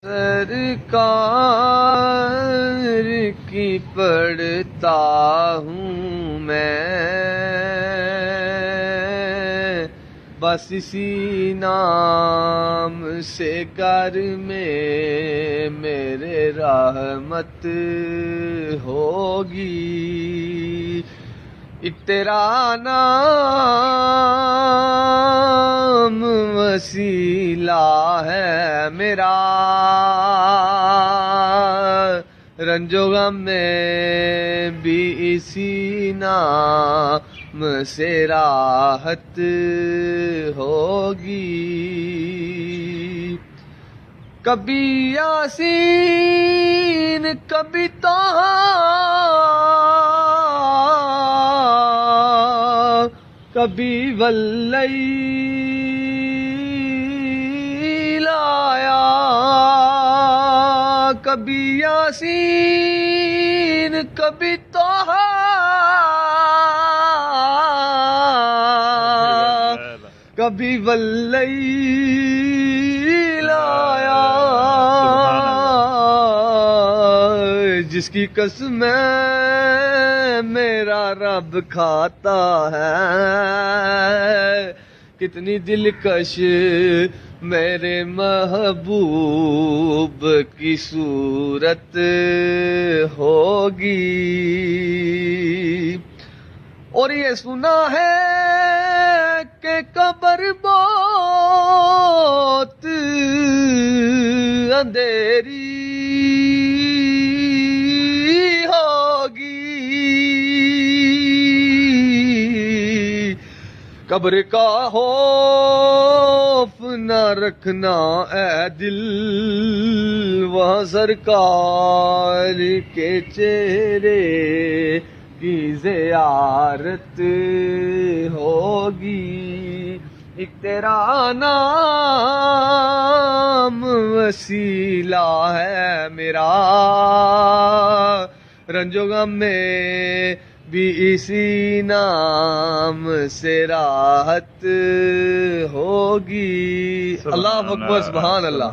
سرکار کی پڑھتا ہوں میں، بس اسی نام سے گھر میں میرے رحمت ہوگی۔ ایک تیرا نام وسیلہ ہے میرا، رنج و غم میں بھی اسی نام سے راحت ہوگی۔ کبھی یاسین کبھی طٰہٰ، کبھی واللیل آیا، کبھی یاسین کبھی طٰہٰ، کبھی واللیل آیا۔ جس کی قسم میرا رب کھاتا ہے، کتنی دلکش میرے محبوب کی صورت ہوگی۔ اور یہ سنا ہے کہ قبر بہت اندھیری قبر کا خوف نہ رکھنا اے دل، وہاں سرکار کے چہرے کی زیارت ہوگی۔ ایک تیرا نام وسیلہ ہے میرا، رنج و غم میں بھی اسی نام سے راحت ہوگی۔ اللہ اکبر، سبحان اللہ۔